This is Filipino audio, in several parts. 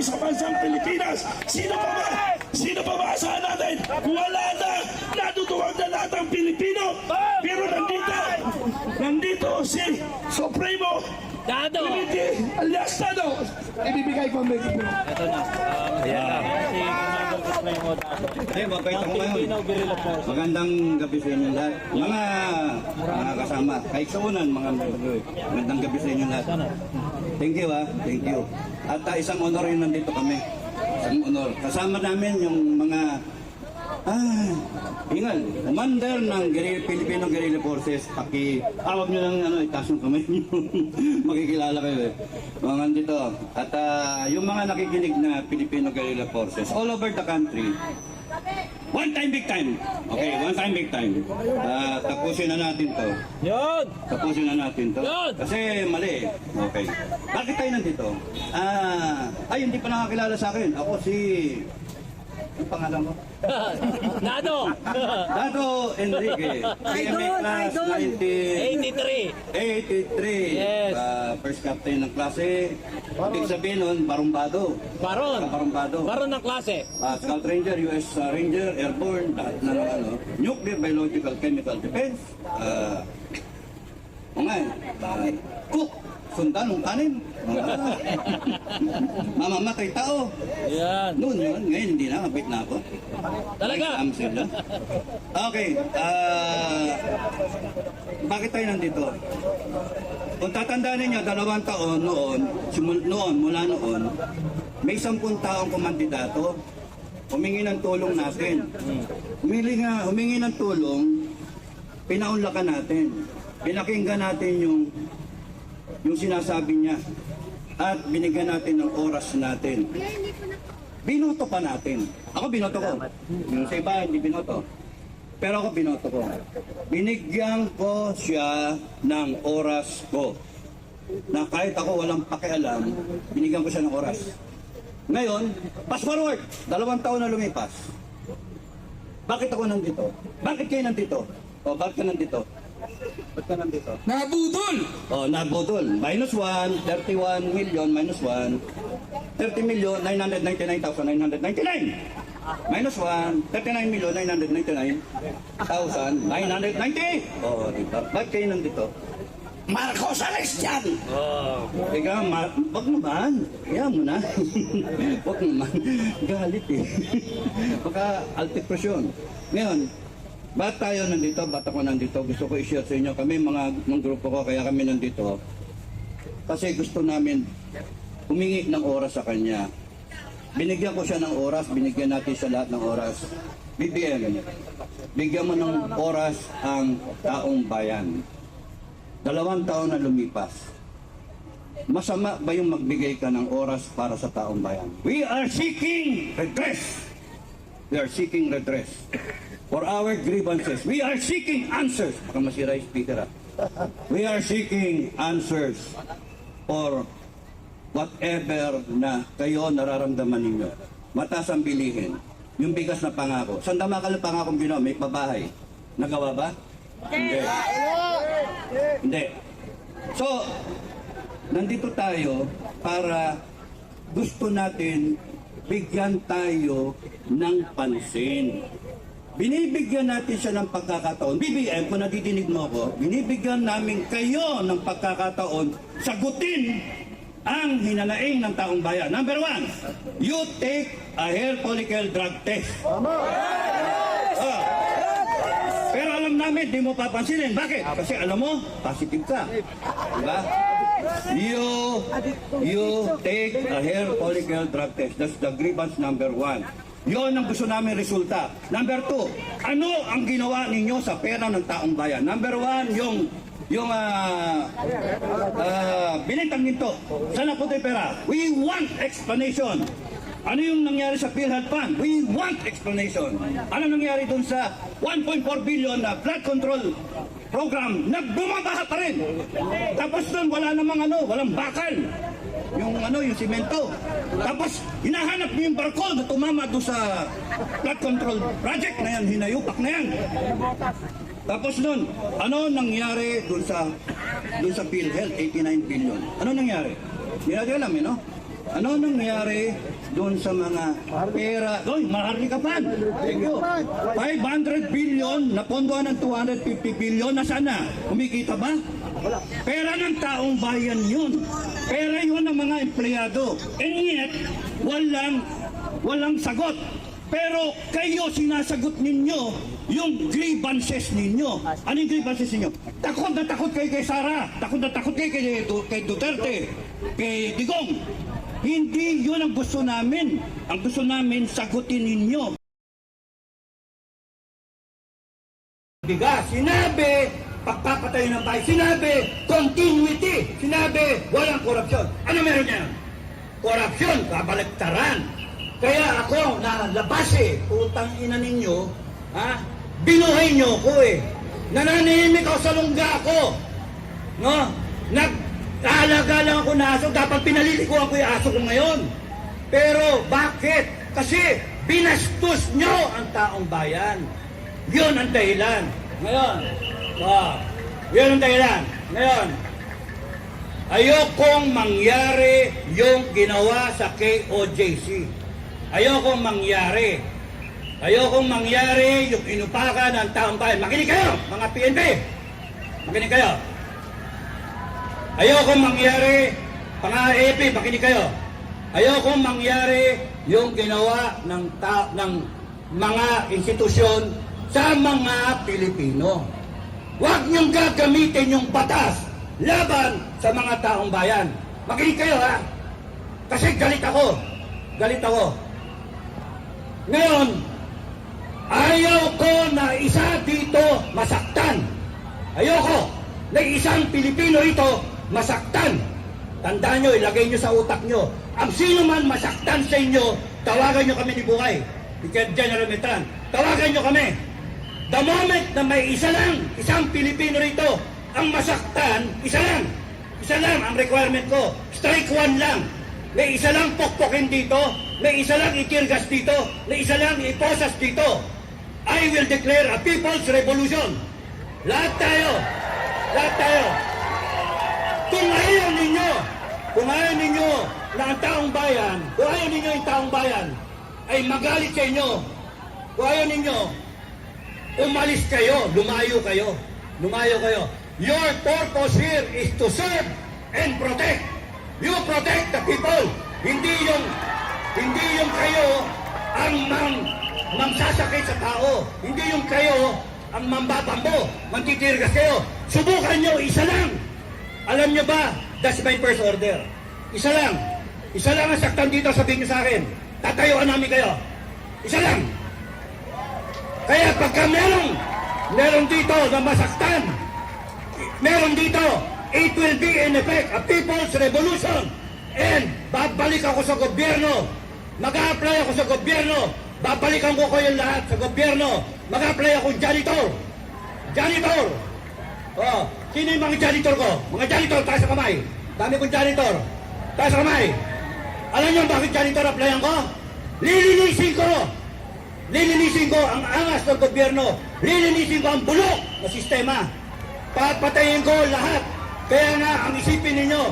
sa bansang Pilipinas. Sino pa ba? Sino pa ba asahan natin? Wala na! Natutuwag na lahat ang Pilipino! Pero nandito si Supremo Dado! Trinity alias Dado! Ibibigay ko ang microphone. Ito na. Ayan lang. Si Commander Supremo Dado. Mabait ako ngayon. Filipino Guerrilla Force. Magandang gabi sa inyo lahat. Mga kasama, kahit sa unan, magandang gabi sa inyo lahat. Thank you thank you. At isang honor rin nandito kami. Isang honor. Kasama namin yung mga Ingal, commander ng Filipino Guerrilla Forces, awag nyo lang, itaas yung kamay nyo. Makikilala kayo Mga nandito. At yung mga nakikinig na Filipino Guerrilla Forces, all over the country, one time, big time. Okay, one time, big time. Tapusin na natin to. Yun! Tapusin na natin to. Yun! Kasi mali. Okay. Bakit tayo nandito? Hindi pa nakakilala sa akin. Ako si... Ang pangalan mo? Dado! Dado Enrique. PMA class 83! Yes. First captain ng klase. Ibig sabihin nun, barumbado. Baron! Barumbado. Baron ng klase. Scout Ranger, US Ranger, Airborne, lahat na ng nuclear, biological, chemical defense. Cook, sundan ng kanin. Mamamatay tao. Yan. Noon yun, ngayon hindi na, mabait na ako. Talaga? Amsil na. Okay, bakit tayo nandito? Kung tatandaan ninyo, 2 taon mula noon, may 10 taong kumandidato, humingi ng tulong natin. Humingi ng tulong, pinaunlakan natin. Pinakinggan natin yung sinasabi niya at binigyan natin ng oras natin. Binoto pa natin. Ako binoto ko. Yung sa iba hindi binoto. Pero ako binoto ko. Binigyan ko siya ng oras ko. Na kahit ako walang pakialam, binigyan ko siya ng oras. Ngayon, fast forward. 2 taon na lumipas. Bakit ako nandito? Bakit kayo nandito? Bakit ka nandito? Ba't ka nandito? Nabudol! Nabudol. -1, 31 million, -1, 30,999,999. -1, 39,999,990. Diba? Ba't kayo nandito? Marcos arrest yan! Teka, wag naman. Kaya mo na. Wag naman. Galit Baka altipresyon. Ngayon, ba't tayo nandito? Ba't ako nandito? Gusto ko i-share sa inyo. Kami ng grupo ko, kaya kami nandito. Kasi gusto namin humingi ng oras sa kanya. Binigyan ko siya ng oras, binigyan natin siya lahat ng oras. BBM, bigyan mo ng oras ang taong bayan. 2 taon na lumipas. Masama ba yung magbigay ka ng oras para sa taong bayan? We are seeking redress. We are seeking redress for our grievances. We are seeking answers. Baka masira yung speaker We are seeking answers for whatever na kayo nararamdaman ninyo. Mataas ang bilihin. Yung bigas na pangako. Sandama ka lang pangakong ginawa, may pabahay. Nagawa ba? Hindi. Hindi. So, nandito tayo para gusto natin bigyan tayo ng pansin. Binibigyan natin siya ng pagkakataon. BBM, kung nadidinig mo ako, binibigyan namin kayo ng pagkakataon sagutin ang hinanaing ng taong bayan. Number 1, you take a hair follicle drug test. Pero alam namin, di mo papansinin. Bakit? Kasi alam mo, positive ka. Diba? You take a hair follicle drug test. That's the grievance number 1. Yon ang gusto namin resulta. Number 2, ano ang ginawa ninyo sa pera ng taong bayan? Number 1, yung binintang ginto. Saan napunta yung pera? We want explanation. Ano yung nangyari sa PhilHealth Fund? We want explanation. Ano nangyari dun sa 1.4 billion na flood control program na bumabaha pa rin? Tapos dun wala namang walang bakal. Yung simento. Tapos hinahanap niyo yung barko na tumama doon sa flood control project na yan, hinayupak na yan. Tapos nun, ano nangyari doon sa PhilHealth, 89 billion? Ano nangyari? Hindi natin alam, no? Ano nangyari doon sa mga pera. Oy, maaari ka pa. Thank you. 500 billion na pondohan ng 250 billion. Nasaan na? Kumikita ba? Pera ng taong bayan yun. Pera yun ng mga empleyado. And yet, walang sagot. Pero kayo sinasagot ninyo yung grievances ninyo. Ano yung grievances ninyo? Takot na takot kayo kay Sara. Takot na takot kayo kay Duterte. Kay Digong. Hindi yun ang gusto namin. Ang gusto namin, sagutin ninyo. Bigas, sinabi, pagpapatayo ng bahay. Sinabi, continuity. Sinabi, walang korupsyon. Ano meron yan? Korupsyon, kabaliktaran. Kaya ako, nalabas utang ina ninyo, ha? Binuhay nyo ko Nananahimik ako sa lungga ko. No? Nag-aalaga lang ako na aso, dapat pinalilikuan ko yung aso ko ngayon. Pero bakit? Kasi binastos nyo ang taong bayan. Yun ang dahilan. Ngayon, yun ang dahilan. Ngayon, ayokong mangyari yung ginawa sa KOJC. Ayokong mangyari yung inupakan ng taong bayan. Makinig kayo, mga PNP. Makinig kayo. Ayokong mangyari, mga AP, makinig kayo. Ayokong mangyari yung ginawa ng mga institusyon sa mga Pilipino. Huwag niyong gagamitin yung batas laban sa mga taong bayan. Makinig kayo, ha? Kasi galit ako. Ngayon, ayaw ko na isa dito masaktan. Ayoko na isang Pilipino ito masaktan. Tandaan nyo, ilagay nyo sa utak nyo. Ang sino man masaktan sa inyo, tawagan nyo kami ni Bukay, ni General Metran. Tawagan nyo kami. The moment na may isang Pilipino rito, ang masaktan, isa lang ang requirement ko. Strike one lang. May isa lang pokpokin dito, may isa lang itirgas dito, may isa lang iposas dito. I will declare a people's revolution. Lahat tayo. Kung ayaw ninyo na ang taong bayan, kung ayaw ninyo yung taong bayan ay magalit sa inyo, kung ayaw ninyo, umalis kayo, lumayo kayo. Your purpose here is to serve and protect. You protect the people. Hindi yung kayo ang magsasakit sa tao. Hindi yung kayo ang mambabambo, mantitirgas kayo. Subukan nyo, isa lang. Alam nyo ba, that's my first order. Isa lang ang saktan dito, sabihin nyo sa akin. Tatayuan namin kayo. Isa lang. Kaya pagka meron dito na masaktan, meron dito, it will be in effect a people's revolution. And babalik ako sa gobyerno. Mag-a-apply ako sa gobyerno. Babalikan ko kayo lahat sa gobyerno. Mag-a-apply ako janitor. Sino yung mga janitor ko? Mga janitor, taas sa kamay. Dami kong janitor. Taas sa kamay. Alam niyo bakit janitor applyan ko? Lilinisin ko ang angas ng gobyerno. Lilinisin ko ang bulok na sistema. Papatayin ko lahat. Kaya nga, ang isipin ninyo,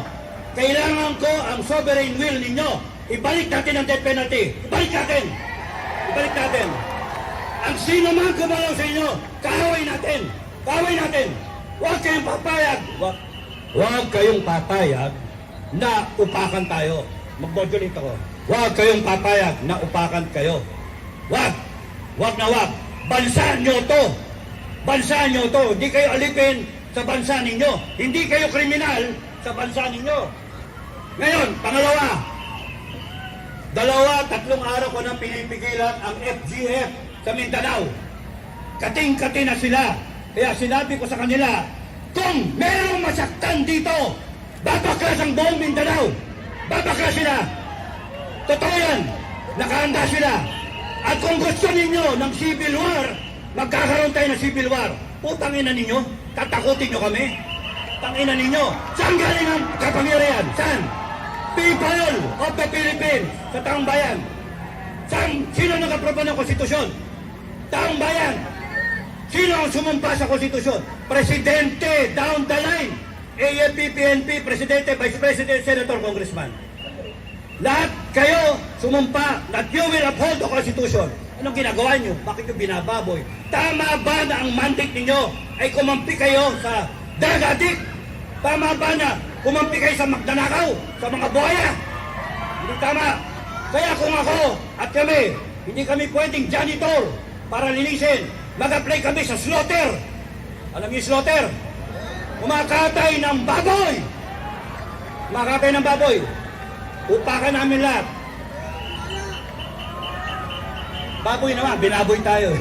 kailangan ko ang sovereign will ninyo. Ibalik natin ang death penalty. Ibalik natin. Ang sino man gumalaw sa inyo, kaaway natin. Huwag kayong papayag na upakan tayo. Mag-modulate ako. Huwag kayong papayag na upakan kayo. Huwag. Bansa nyo to. Hindi kayo alipin sa bansa ninyo. Hindi kayo kriminal sa bansa ninyo. Ngayon, pangalawa. 3 araw ko nang pinipigilan ang FGF sa Mindanao. Kating-kati na sila. Kaya sinabi ko sa kanila, kung merong masaktan dito, babaklas ang buong Mindanao. Babaklas sila. Totoo yan. Nakahanda sila. At kung gusto ninyo ng civil war, magkakaroon tayo ng civil war. Putang ina ninyo, tatakutin nyo kami. Tangina ninyo. Saan galing ang kapangyarihan? Saan? People of the Philippines sa taong bayan. Sino nag-aproba ng konstitusyon? Taong bayan. Sino ang sumumpa sa konstitusyon? Presidente, down the line. AFP, PNP, Presidente, Vice President, Senator, Congressman. Lahat kayo sumumpa that you will uphold the Constitution. Anong ginagawa nyo? Bakit nyo binababoy? Tama ba na ang mandate ninyo ay kumampi kayo sa drug addict? Tama ba na kumampi kayo sa magnanakaw, sa mga buhaya? Hindi tama. Kaya kung ako at kami, hindi kami pwedeng janitor para linisin. Mag-apply kami sa slaughter. Alam niyo slaughter? Kumakatay ng baboy. Kumakatay ng baboy. Upakan namin lahat. Baboy naman, binaboy tayo.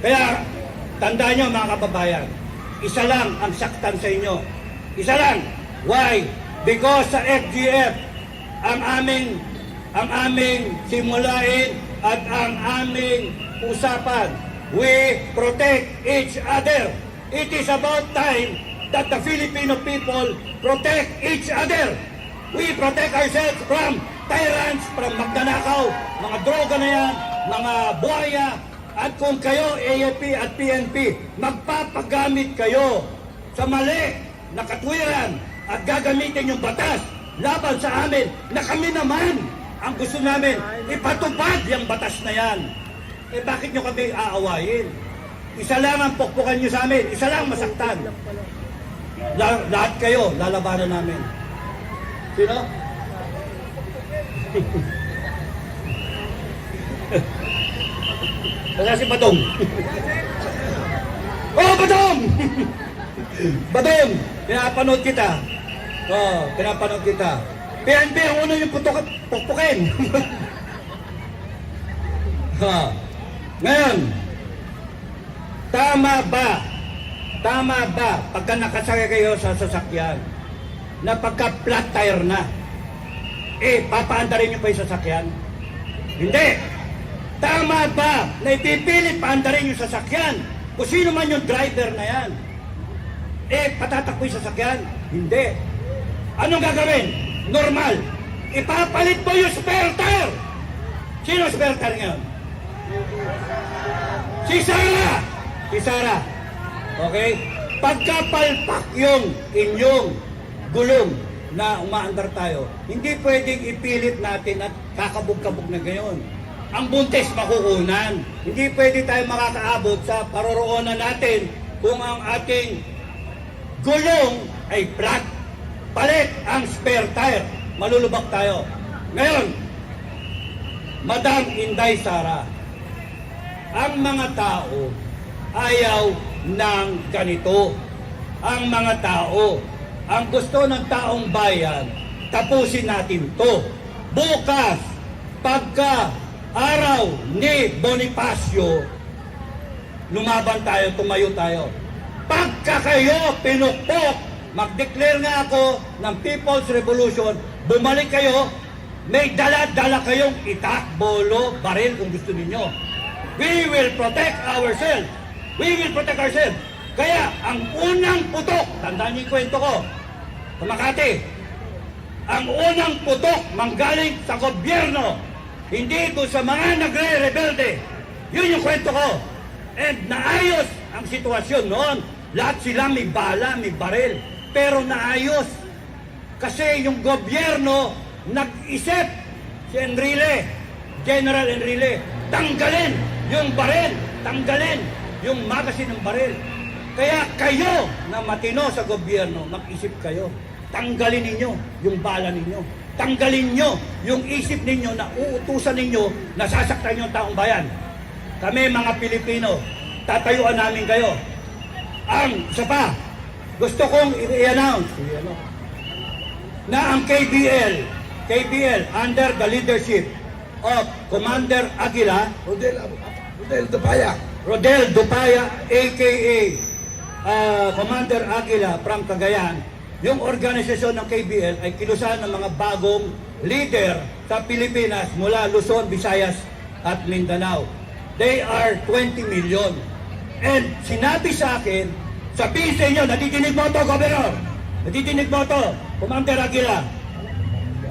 Kaya, tandaan nyo mga kababayan, isa lang ang saktan sa inyo. Isa lang. Why? Because sa FGF, ang aming simulain at ang aming usapan, we protect each other. It is about time that the Filipino people protect each other. We protect ourselves from tyrants, from magnanakaw, mga droga na yan, mga buhaya, at kung kayo, AFP at PNP, magpapagamit kayo sa mali na katwiran at gagamitin yung batas laban sa amin na kami naman ang gusto namin ipatupad yung batas na yan. Eh bakit nyo kami aawayin? Isa lang ang pukpukan nyo sa amin, isa lang masaktan. Lahat kayo, lalabanan namin. Sino? Wala si Badong. Oh, Badong! Badong, pinapanood kita. Oh, pinapanood kita. PNP, ang uno yung pukpukin. Ngayon, tama ba pagka nakasakay kayo sa sasakyan na pagka flat tire na, papaandarin nyo pa yung sasakyan? Hindi. Tama ba na ipipilit paandarin yung sasakyan kung sino man yung driver na yan? Patatakbo yung sasakyan? Hindi. Anong gagawin? Normal. Ipapalit mo yung spare tire. Sino spare tire ngayon? Si Sarah. Si Sarah. Okay? Pagkapalpak yung inyong gulong na umaandar tayo, hindi pwedeng ipilit natin at kakabog-kabog na gayon. Ang buntis makukunan. Hindi pwede tayo makakaabot sa paroroonan natin kung ang ating gulong ay flat. Palit ang spare tire. Malulubak tayo. Ngayon, Madam Inday Sara, ang mga tao ayaw ng ganito. Ang mga tao, ang gusto ng taong bayan, tapusin natin to. Bukas, pagka araw ni Bonifacio, lumaban tayo, tumayo tayo. Pagka kayo pinukpok, mag-declare nga ako ng People's Revolution, bumalik kayo, may dala-dala kayong itak, bolo, baril kung gusto ninyo. We will protect ourselves. We will protect ourselves. Kaya, ang unang putok, tandaan niyo yung kwento ko, sa Makati, ang unang putok manggaling sa gobyerno, hindi doon sa mga nagre-rebelde. Yun yung kwento ko. And naayos ang sitwasyon noon. Lahat sila may bala, may baril. Pero naayos. Kasi yung gobyerno nag-isip, si Enrile, General Enrile, tanggalin yung baril, tanggalin yung magazine ng baril. Kaya kayo na matino sa gobyerno, mag-isip kayo. Tanggalin ninyo yung bala ninyo. Tanggalin nyo yung isip ninyo na uutusan ninyo na sasaktan nyo ang taong bayan. Kami mga Pilipino, tatayuan namin kayo. Ang isa pa, gusto kong i-announce na ang KBL under the leadership of Commander Aguila, Rodel Dupaya, aka Commander Aguila from Cagayan, yung organisasyon ng KBL ay kilusan ng mga bagong leader sa Pilipinas mula Luzon, Visayas at Mindanao. They are 20 million. And sinabi sa akin, sabihin sa inyo, natidinig mo ito, Governor. Natidinig mo ito, Commander Aguila.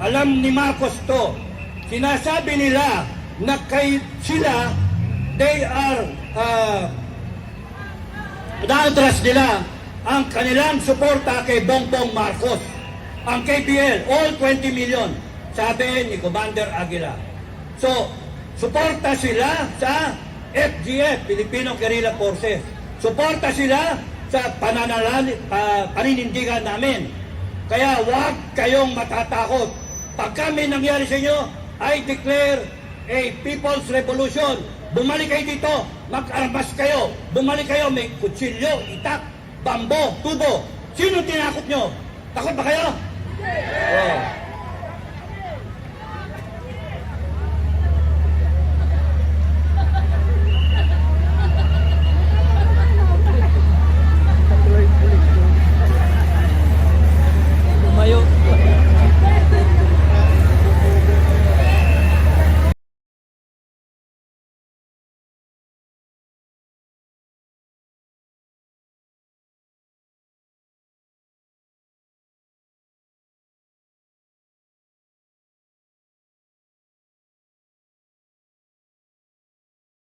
Alam ni Marcos to. Sinasabi nila na sila, they are, na-address nila ang kanilang suporta kay Bongbong Marcos. ang KPL, all 20 million, sabi ni Commander Aguila. So, suporta sila sa FGF, Filipino Guerrilla Forces. Suporta sila sa paninindigan namin. Kaya huwag kayong matatakot. Pag kami nangyari sa inyo, I declare a People's Revolution. Bumalik kayo dito, mag-armas kayo. Bumalik kayo, may kutsilyo, itak, bambo, tubo. Sino tinakot nyo? Takot ba kayo?